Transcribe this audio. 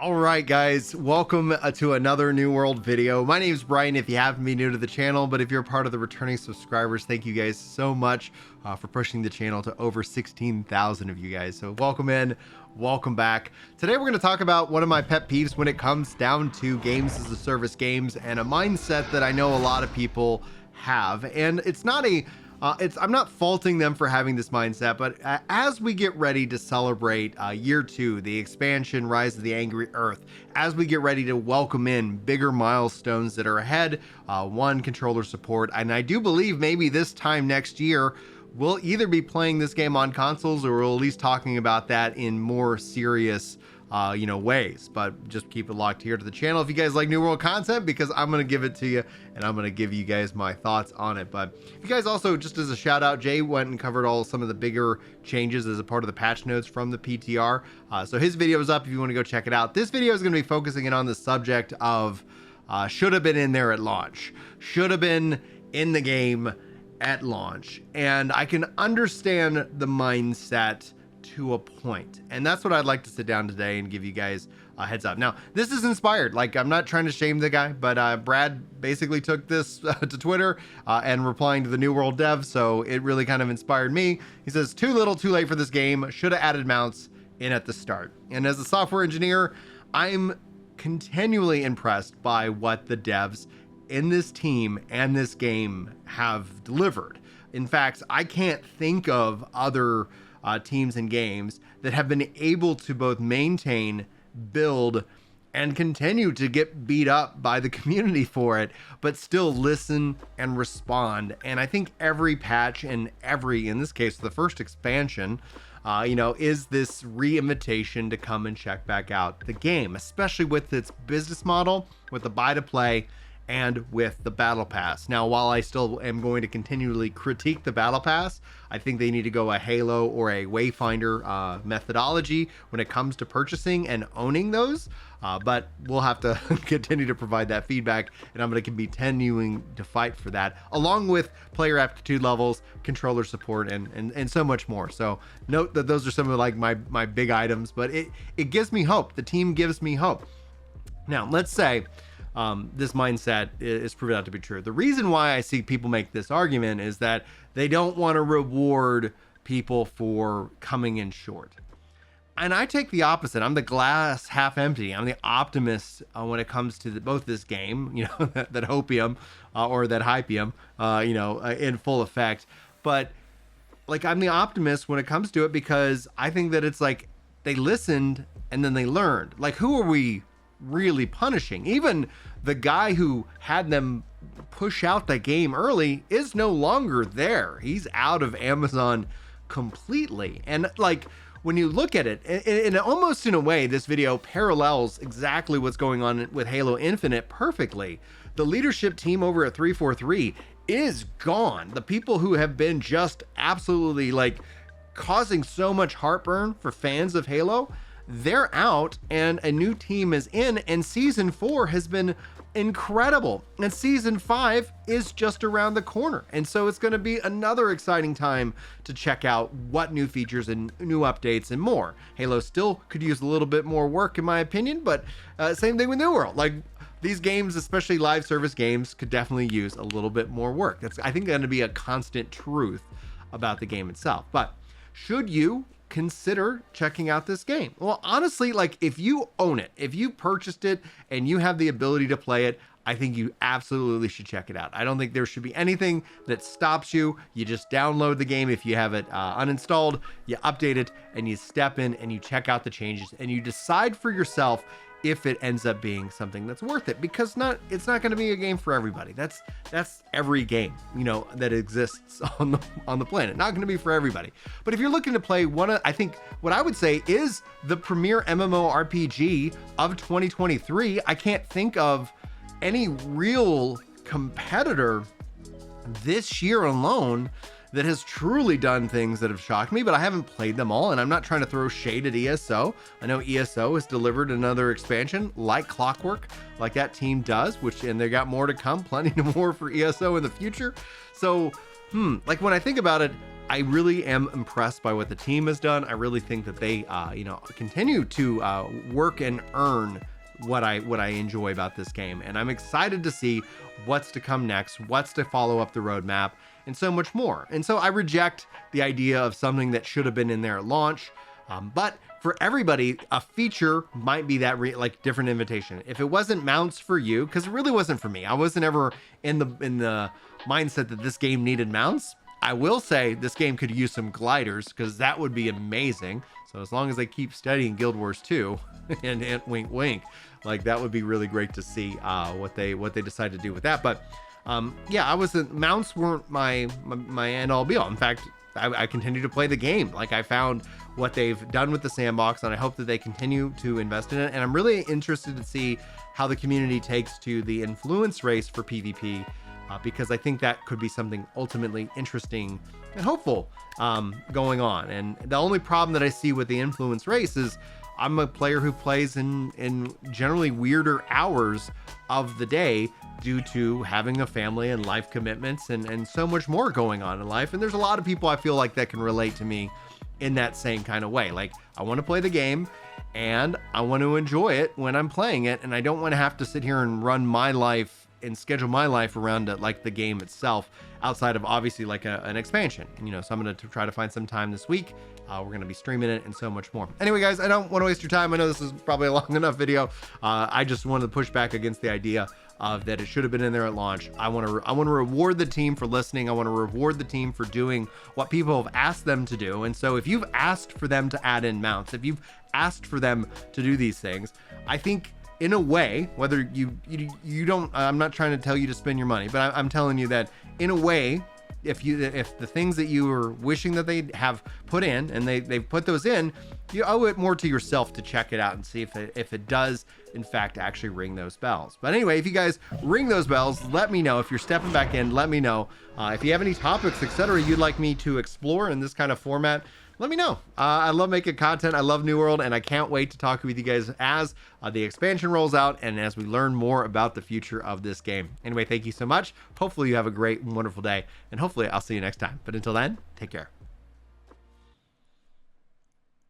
All right, guys, welcome to another New World video. My name is Brian, if you happen to be new to the channel, but if you're part of the returning subscribers, thank you guys so much for pushing the channel to over 16,000 of you guys. So welcome in, welcome back. Today we're going to talk about one of my pet peeves when it comes down to games as a service games and a mindset that I know a lot of people have. And it's not a I'm not faulting them for having this mindset, but as we get ready to celebrate year 2, the expansion, Rise of the Angry Earth, as we get ready to welcome in bigger milestones that are ahead, one, controller support, and I do believe maybe this time next year, we'll either be playing this game on consoles or we'll at least talking about that in more serious ways. But just keep it locked here to the channel if you guys like New World content, because I'm going to give it to you and I'm going to give you guys my thoughts on it. But if you guys also, just as a shout out, Jay went and covered some of the bigger changes as a part of the patch notes from the PTR. So his video is up if you want to go check it out. This video is going to be focusing in on the subject of should have been in there at launch, should have been in the game at launch. And I can understand the mindset to a point, and that's what I'd like to sit down today and give you guys a heads up. Now, this is inspired, like, I'm not trying to shame the guy, but Brad basically took this to Twitter and replying to the New World dev, so it really kind of inspired me. He says, too little too late for this game, should have added mounts in at the start. And as a software engineer, I'm continually impressed by what the devs in this team and this game have delivered. In fact, I can't think of other teams and games that have been able to both maintain, build, and continue to get beat up by the community for it, but still listen and respond. And I think every patch and in this case, the first expansion, is this re-invitation to come and check back out the game, especially with its business model, with the buy to play, and with the battle pass. Now, while I still am going to continually critique the battle pass, I think they need to go a Halo or a Wayfinder methodology when it comes to purchasing and owning those. But we'll have to continue to provide that feedback, and I'm going to be continuing to fight for that, along with player aptitude levels, controller support, and so much more. So note that those are some of like my big items, but it gives me hope. The team gives me hope. Now, let's say this mindset is proven out to be true. The reason why I see people make this argument is that they don't want to reward people for coming in short. And I take the opposite. I'm the glass half empty. I'm the optimist when it comes to both this game, that hopium or that hypium, in full effect. But like, I'm the optimist when it comes to it, because I think that it's like they listened and then they learned. Like, who are we really punishing? Even the guy who had them push out the game early is no longer there. He's out of Amazon completely. And like, when you look at it, and almost in a way, this video parallels exactly what's going on with Halo Infinite perfectly. The leadership team over at 343 is gone. The people who have been just absolutely like causing so much heartburn for fans of Halo, they're out and a new team is in, and season 4 has been incredible, and season 5 is just around the corner. And so it's going to be another exciting time to check out what new features and new updates and more. Halo still could use a little bit more work, in my opinion, but same thing with New World. Like, these games, especially live service games, could definitely use a little bit more work. That's, I think, going to be a constant truth about the game itself. But should you consider checking out this game? Well, honestly, like, if you own it, if you purchased it and you have the ability to play it, I think you absolutely should check it out. I don't think there should be anything that stops you. You just download the game if you have it uninstalled, you update it, and you step in and you check out the changes and you decide for yourself if it ends up being something that's worth it, because it's not going to be a game for everybody. That's every game, that exists on the planet. Not going to be for everybody. But if you're looking to play I think what I would say is the premier MMORPG of 2023, I can't think of any real competitor this year alone that has truly done things that have shocked me, but I haven't played them all, and I'm not trying to throw shade at ESO. I know ESO has delivered another expansion like clockwork, like that team does, and they got more to come, plenty more for ESO in the future. So, like, when I think about it, I really am impressed by what the team has done. I really think that they, continue to work and earn what I enjoy about this game. And I'm excited to see what's to come next, what's to follow up the roadmap, and so much more. And so I reject the idea of something that should have been in there at launch. But for everybody, a feature might be that different invitation. If it wasn't mounts for you, because it really wasn't for me, I wasn't ever in the mindset that this game needed mounts. I will say this game could use some gliders, because that would be amazing. So as long as they keep studying Guild Wars 2 and wink wink, like that would be really great to see what they decide to do with that. But yeah, mounts weren't my end all be all. In fact, I continue to play the game. Like, I found what they've done with the sandbox, and I hope that they continue to invest in it. And I'm really interested to see how the community takes to the influence race for PvP, because I think that could be something ultimately interesting and hopeful going on. And the only problem that I see with the influence race is I'm a player who plays in generally weirder hours of the day due to having a family and life commitments and so much more going on in life. And there's a lot of people I feel like that can relate to me in that same kind of way. Like, I want to play the game and I want to enjoy it when I'm playing it, and I don't want to have to sit here and run my life and schedule my life around it, like the game itself, outside of obviously like an expansion. So I'm going to try to find some time this week. We're going to be streaming it and so much more. Anyway, guys, I don't want to waste your time. I know this is probably a long enough video. I just wanted to push back against the idea of that it should have been in there at launch. I want to reward the team for listening. I want to reward the team for doing what people have asked them to do. And so if you've asked for them to add in mounts, if you've asked for them to do these things, I think in a way, whether you don't, I'm not trying to tell you to spend your money, but I'm telling you that in a way, if the things that you were wishing that they have put in and they've put those in, you owe it more to yourself to check it out and see if it does in fact actually ring those bells. But anyway, if you guys ring those bells, let me know. If you're stepping back in, let me know. If you have any topics, etc., you'd like me to explore in this kind of format, let me know. I love making content. I love New World, and I can't wait to talk with you guys as the expansion rolls out and as we learn more about the future of this game. Anyway, thank you so much. Hopefully you have a great and wonderful day, and hopefully I'll see you next time. But until then, take care.